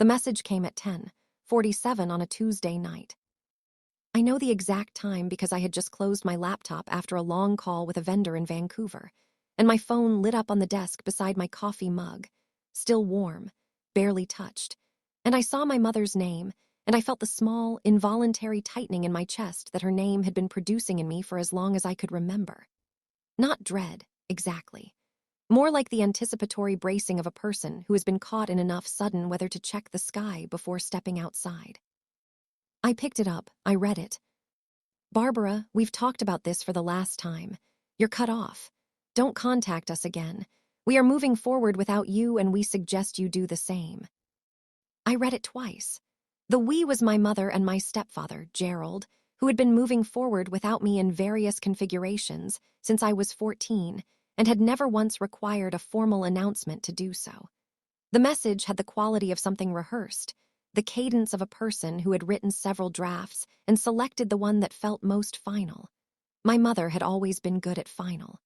The message came at 10:47 on a Tuesday night. I know the exact time because I had just closed my laptop after a long call with a vendor in Vancouver, and my phone lit up on the desk beside my coffee mug, still warm, barely touched, and I saw my mother's name, and I felt the small, involuntary tightening in my chest that her name had been producing in me for as long as I could remember. Not dread, exactly. More like the anticipatory bracing of a person who has been caught in enough sudden weather to check the sky before stepping outside. I picked it up, I read it. Barbara, we've talked about this for the last time. You're cut off. Don't contact us again. We are moving forward without you and we suggest you do the same. I read it twice. The we was my mother and my stepfather, Gerald, who had been moving forward without me in various configurations since I was 14 and had never once required a formal announcement to do so. The message had the quality of something rehearsed, the cadence of a person who had written several drafts and selected the one that felt most final. My mother had always been good at final.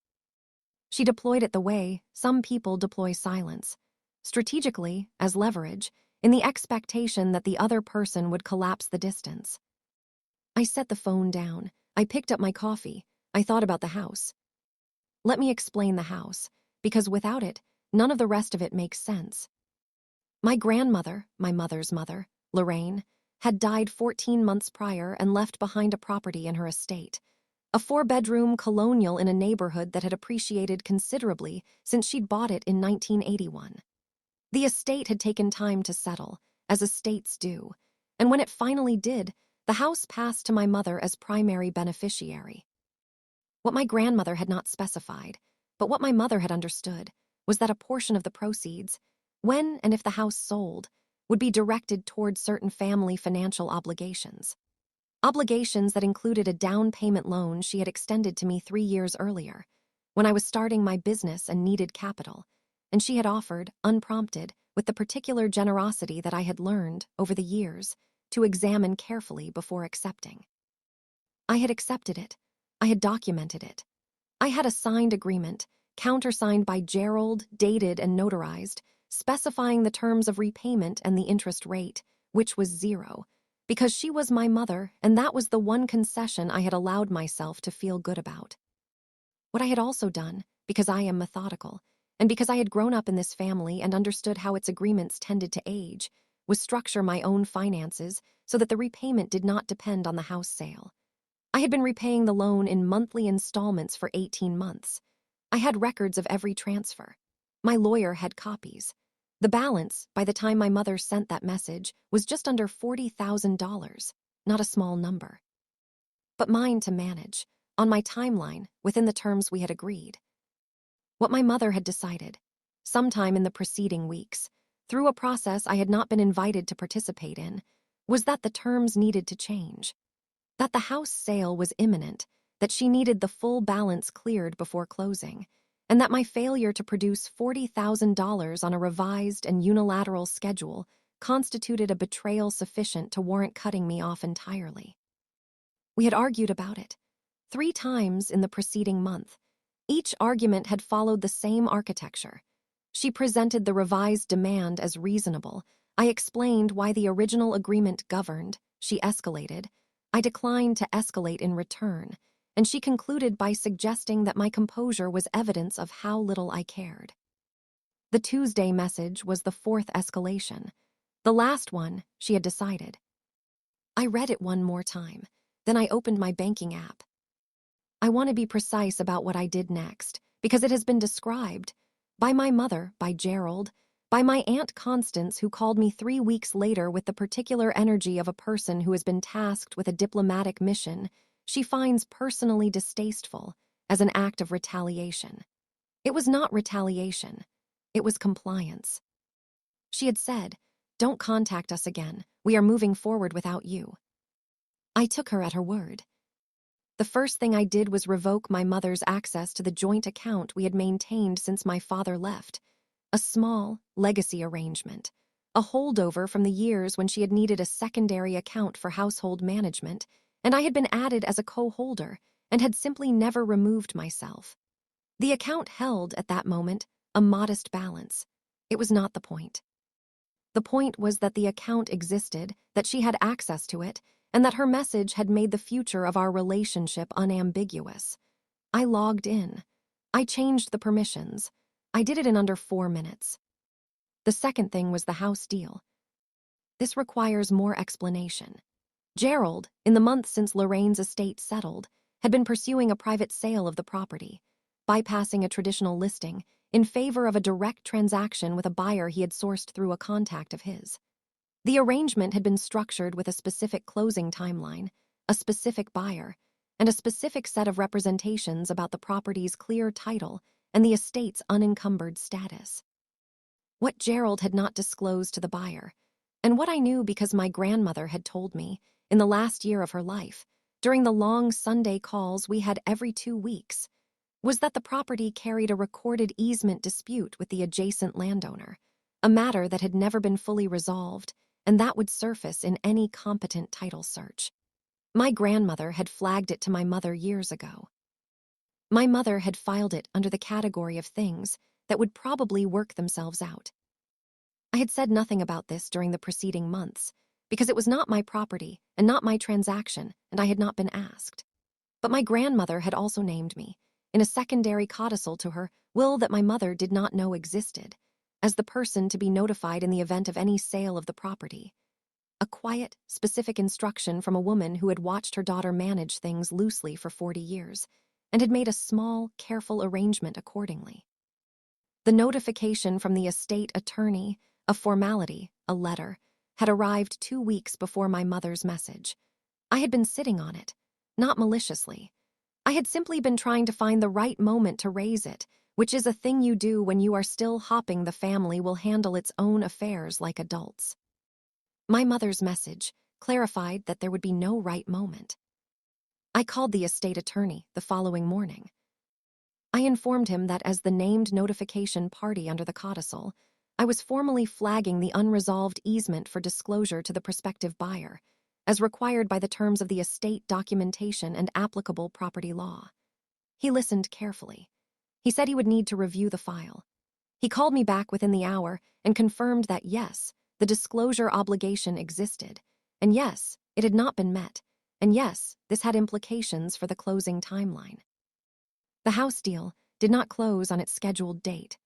She deployed it the way some people deploy silence, strategically, as leverage, in the expectation that the other person would collapse the distance. I set the phone down. I picked up my coffee. I thought about the house. Let me explain the house, because without it, none of the rest of it makes sense. My grandmother, my mother's mother, Lorraine, had died 14 months prior and left behind a property in her estate, a 4-bedroom colonial in a neighborhood that had appreciated considerably since she'd bought it in 1981. The estate had taken time to settle, as estates do, and when it finally did, the house passed to my mother as primary beneficiary. What my grandmother had not specified, but what my mother had understood, was that a portion of the proceeds, when and if the house sold, would be directed toward certain family financial obligations. Obligations that included a down payment loan she had extended to me 3 years earlier, when I was starting my business and needed capital, and she had offered, unprompted, with the particular generosity that I had learned, over the years, to examine carefully before accepting. I had accepted it. I had documented it. I had a signed agreement, countersigned by Gerald, dated and notarized, specifying the terms of repayment and the interest rate, which was 0, because she was my mother and that was the one concession I had allowed myself to feel good about. What I had also done, because I am methodical, and because I had grown up in this family and understood how its agreements tended to age, was structure my own finances so that the repayment did not depend on the house sale. I had been repaying the loan in monthly installments for 18 months. I had records of every transfer. My lawyer had copies. The balance, by the time my mother sent that message, was just under $40,000, not a small number. But mine to manage, on my timeline, within the terms we had agreed. What my mother had decided, sometime in the preceding weeks, through a process I had not been invited to participate in, was that the terms needed to change. That the house sale was imminent, that she needed the full balance cleared before closing, and that my failure to produce $40,000 on a revised and unilateral schedule constituted a betrayal sufficient to warrant cutting me off entirely. We had argued about it 3 times in the preceding month. Each argument had followed the same architecture. She presented the revised demand as reasonable. I explained why the original agreement governed. She escalated. I declined to escalate in return, and she concluded by suggesting that my composure was evidence of how little I cared. The Tuesday message was the 4th escalation. The last one, she had decided. I read it one more time, then I opened my banking app. I want to be precise about what I did next, because it has been described, by my mother, by Gerald, by my Aunt Constance, who called me 3 weeks later with the particular energy of a person who has been tasked with a diplomatic mission she finds personally distasteful, as an act of retaliation. It was not retaliation. It was compliance. She had said, "Don't contact us again. We are moving forward without you." I took her at her word. The first thing I did was revoke my mother's access to the joint account we had maintained since my father left, a small legacy arrangement, a holdover from the years when she had needed a secondary account for household management, and I had been added as a co-holder and had simply never removed myself. The account held, at that moment, a modest balance. It was not the point. The point was that the account existed, that she had access to it, and that her message had made the future of our relationship unambiguous. I logged in. I changed the permissions. I did it in under 4 minutes. The second thing was the house deal. This requires more explanation. Gerald, in the month since Lorraine's estate settled, had been pursuing a private sale of the property, bypassing a traditional listing in favor of a direct transaction with a buyer he had sourced through a contact of his. The arrangement had been structured with a specific closing timeline, a specific buyer, and a specific set of representations about the property's clear title and the estate's unencumbered status. What Gerald had not disclosed to the buyer, and what I knew because my grandmother had told me, in the last year of her life, during the long Sunday calls we had every 2 weeks, was that the property carried a recorded easement dispute with the adjacent landowner, a matter that had never been fully resolved, and that would surface in any competent title search. My grandmother had flagged it to my mother years ago. My mother had filed it under the category of things that would probably work themselves out. I had said nothing about this during the preceding months, because it was not my property and not my transaction, and I had not been asked. But my grandmother had also named me, in a secondary codicil to her will that my mother did not know existed, as the person to be notified in the event of any sale of the property. A quiet, specific instruction from a woman who had watched her daughter manage things loosely for 40 years, and had made a small, careful arrangement accordingly. The notification from the estate attorney, a formality, a letter, had arrived 2 weeks before my mother's message. I had been sitting on it, not maliciously. I had simply been trying to find the right moment to raise it, which is a thing you do when you are still hoping the family will handle its own affairs like adults. My mother's message clarified that there would be no right moment. I called the estate attorney the following morning. I informed him that as the named notification party under the codicil, I was formally flagging the unresolved easement for disclosure to the prospective buyer, as required by the terms of the estate documentation and applicable property law. He listened carefully. He said he would need to review the file. He called me back within the hour and confirmed that yes, the disclosure obligation existed, and yes, it had not been met, and yes, this had implications for the closing timeline. The house deal did not close on its scheduled date.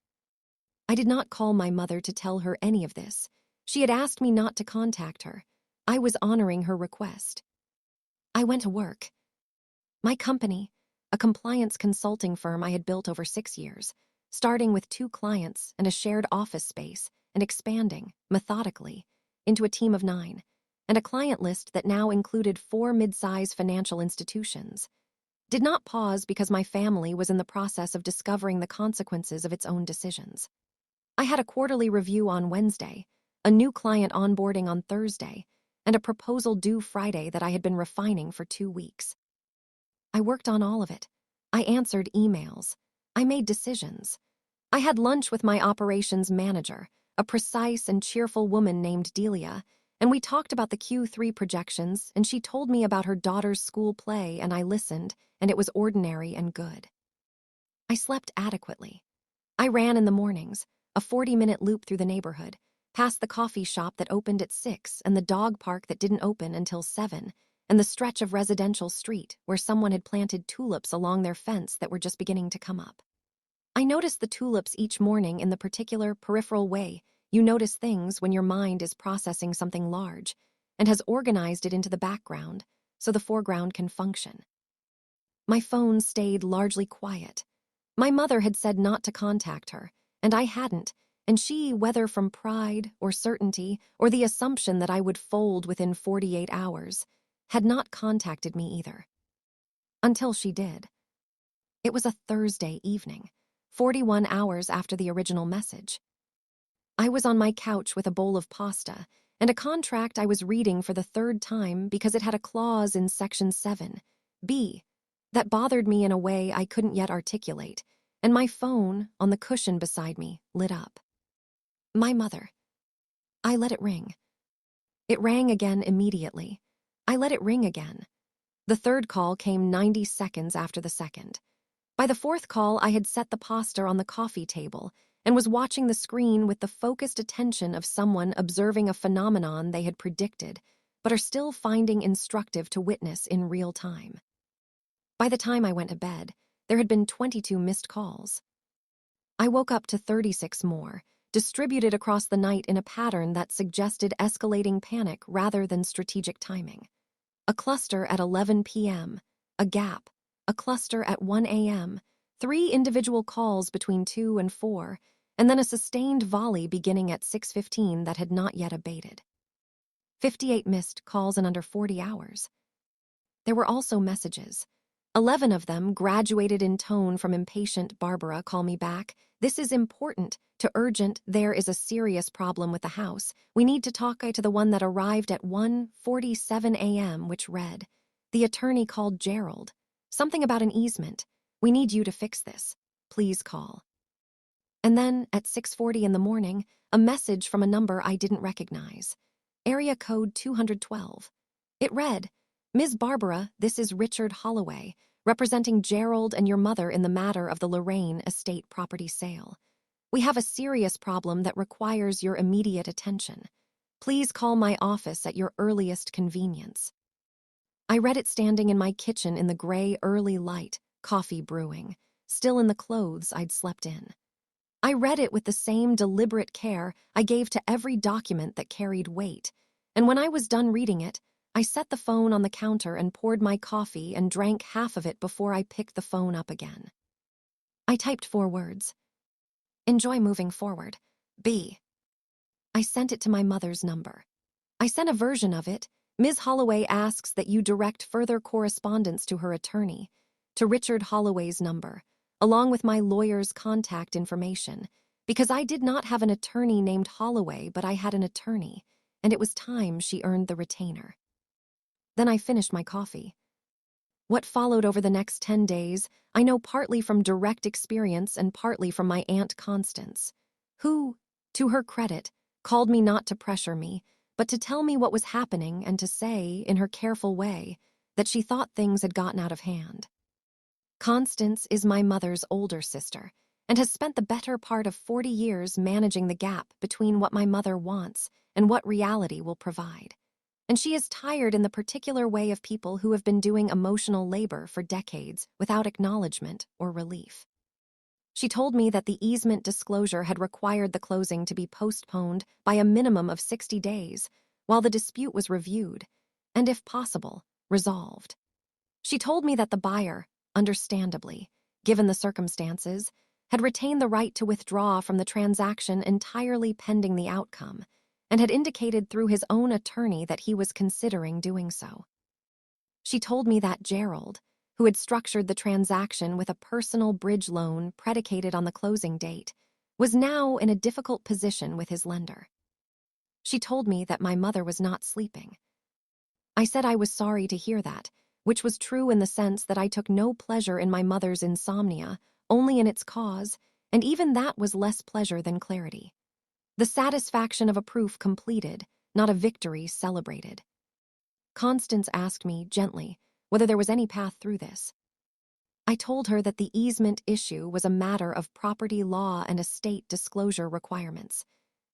I did not call my mother to tell her any of this. She had asked me not to contact her. I was honoring her request. I went to work. My company, a compliance consulting firm I had built over 6 years, starting with 2 clients and a shared office space, and expanding, methodically, into a team of 9, and a client list that now included 4 mid-size financial institutions, did not pause because my family was in the process of discovering the consequences of its own decisions. I had a quarterly review on Wednesday, a new client onboarding on Thursday, and a proposal due Friday that I had been refining for 2 weeks. I worked on all of it. I answered emails. I made decisions. I had lunch with my operations manager, a precise and cheerful woman named Delia, and we talked about the Q3 projections, and she told me about her daughter's school play, and I listened, and it was ordinary and good. I slept adequately. I ran in the mornings, a 40-minute loop through the neighborhood, past the coffee shop that opened at 6 and the dog park that didn't open until 7, and the stretch of residential street where someone had planted tulips along their fence that were just beginning to come up. I noticed the tulips each morning in the particular peripheral way you notice things when your mind is processing something large and has organized it into the background so the foreground can function. My phone stayed largely quiet. My mother had said not to contact her, and I hadn't, and she, whether from pride or certainty or the assumption that I would fold within 48 hours, had not contacted me either. Until she did. It was a Thursday evening, 41 hours after the original message. I was on my couch with a bowl of pasta and a contract I was reading for the 3rd time because it had a clause in Section 7(b) that bothered me in a way I couldn't yet articulate, and my phone, on the cushion beside me, lit up. My mother. I let it ring. It rang again immediately. I let it ring again. The 3rd call came 90 seconds after the 2nd. By the 4th call, I had set the pasta on the coffee table and was watching the screen with the focused attention of someone observing a phenomenon they had predicted, but are still finding instructive to witness in real time. By the time I went to bed, there had been 22 missed calls. I woke up to 36 more, distributed across the night in a pattern that suggested escalating panic rather than strategic timing. A cluster at 11 p.m., a gap, a cluster at 1 a.m., 3 individual calls between 2 and 4, and then a sustained volley beginning at 6:15 that had not yet abated. 58 missed calls in under 40 hours. There were also messages. 11 of them graduated in tone from impatient "Barbara, call me back. This is important," to urgent "There is a serious problem with the house. We need to talk," to the one that arrived at 1:47 a.m., which read, "The attorney called Gerald. Something about an easement. We need you to fix this. Please call." And then, at 6:40 in the morning, a message from a number I didn't recognize. Area code 212. It read, "Ms. Barbara, this is Richard Holloway, representing Gerald and your mother in the matter of the Lorraine estate property sale. We have a serious problem that requires your immediate attention. Please call my office at your earliest convenience." I read it standing in my kitchen in the gray early light, coffee brewing, still in the clothes I'd slept in. I read it with the same deliberate care I gave to every document that carried weight, and when I was done reading it, I set the phone on the counter and poured my coffee and drank half of it before I picked the phone up again. I typed 4 words. "Enjoy moving forward. B." I sent it to my mother's number. I sent a version of it. "Ms. Holloway asks that you direct further correspondence to her attorney, to Richard Holloway's number, along with my lawyer's contact information, because I did not have an attorney named Holloway, but I had an attorney, and it was time she earned the retainer." Then I finished my coffee. What followed over the next 10 days, I know partly from direct experience and partly from my Aunt Constance, who, to her credit, called me not to pressure me, but to tell me what was happening and to say, in her careful way, that she thought things had gotten out of hand. Constance is my mother's older sister and has spent the better part of 40 years managing the gap between what my mother wants and what reality will provide. And she is tired in the particular way of people who have been doing emotional labor for decades without acknowledgement or relief. She told me that the easement disclosure had required the closing to be postponed by a minimum of 60 days while the dispute was reviewed and, if possible, resolved. She told me that the buyer, understandably, given the circumstances, had retained the right to withdraw from the transaction entirely pending the outcome, and had indicated through his own attorney that he was considering doing so. She told me that Gerald, who had structured the transaction with a personal bridge loan predicated on the closing date, was now in a difficult position with his lender. She told me that my mother was not sleeping. I said I was sorry to hear that, which was true in the sense that I took no pleasure in my mother's insomnia, only in its cause, and even that was less pleasure than clarity. The satisfaction of a proof completed, not a victory celebrated. Constance asked me, gently, whether there was any path through this. I told her that the easement issue was a matter of property law and estate disclosure requirements,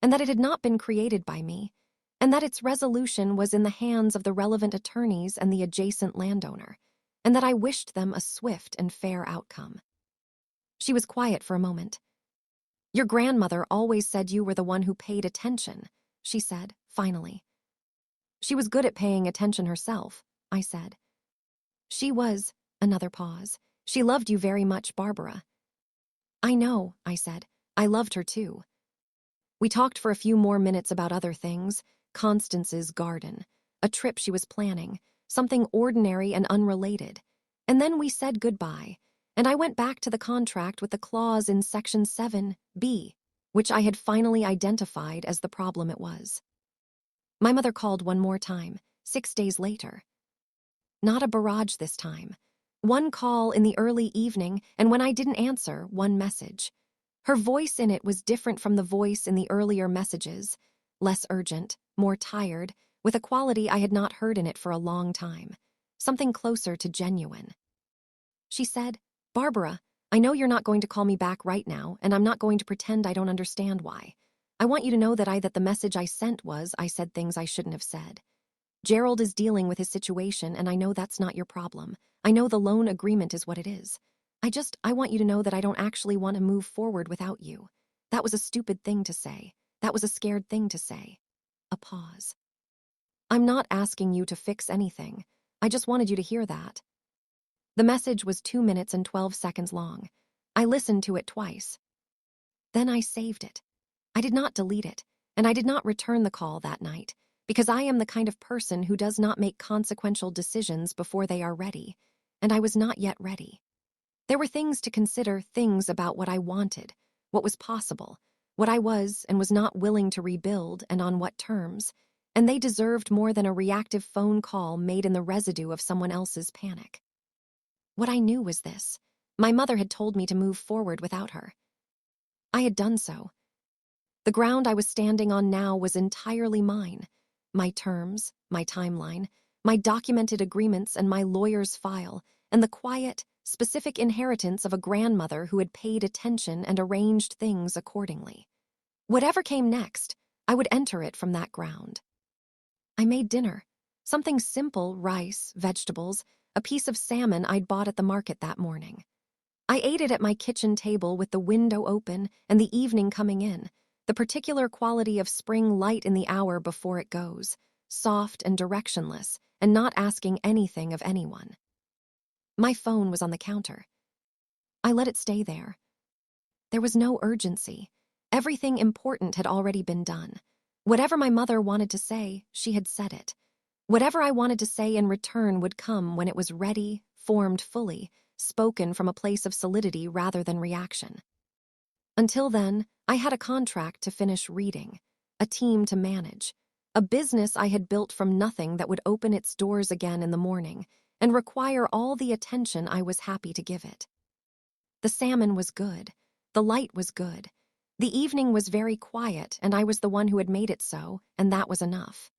and that it had not been created by me, and that its resolution was in the hands of the relevant attorneys and the adjacent landowner, and that I wished them a swift and fair outcome. She was quiet for a moment. "Your grandmother always said you were the one who paid attention," she said, finally. "She was good at paying attention herself," I said. "She was," another pause. "She loved you very much, Barbara." "I know," I said. "I loved her too." We talked for a few more minutes about other things, Constance's garden, a trip she was planning, something ordinary and unrelated, and then we said goodbye, and I went back to the contract with the clause in Section 7B, which I had finally identified as the problem it was. My mother called one more time, 6 days later. Not a barrage this time. One call in the early evening, and when I didn't answer, one message. Her voice in it was different from the voice in the earlier messages, less urgent, more tired, with a quality I had not heard in it for a long time, something closer to genuine. She said, "Barbara, I know you're not going to call me back right now, and I'm not going to pretend I don't understand why. I want you to know that the message I sent was I said things I shouldn't have said. Gerald is dealing with his situation, and I know that's not your problem. I know the loan agreement is what it is. I want you to know that I don't actually want to move forward without you. That was a stupid thing to say. That was a scared thing to say. A pause. I'm not asking you to fix anything. I just wanted you to hear that. The message was 2 minutes and 12 seconds long. I listened to it twice. Then I saved it. I did not delete it, and I did not return the call that night, because I am the kind of person who does not make consequential decisions before they are ready, and I was not yet ready. There were things to consider, things about what I wanted, what was possible, what I was and was not willing to rebuild, and on what terms, and they deserved more than a reactive phone call made in the residue of someone else's panic. What I knew was this: my mother had told me to move forward without her. I had done so. The ground I was standing on now was entirely mine. My terms, my timeline, my documented agreements, and my lawyer's file, and the quiet, specific inheritance of a grandmother who had paid attention and arranged things accordingly. Whatever came next, I would enter it from that ground. I made dinner. Something simple: rice, vegetables, a piece of salmon I'd bought at the market that morning. I ate it at my kitchen table with the window open and the evening coming in, the particular quality of spring light in the hour before it goes, soft and directionless, and not asking anything of anyone. My phone was on the counter. I let it stay there. There was no urgency. Everything important had already been done. Whatever my mother wanted to say, she had said it. Whatever I wanted to say in return would come when it was ready, formed fully, spoken from a place of solidity rather than reaction. Until then, I had a contract to finish reading, a team to manage, a business I had built from nothing that would open its doors again in the morning and require all the attention I was happy to give it. The salmon was good. The light was good. The evening was very quiet, and I was the one who had made it so, and that was enough.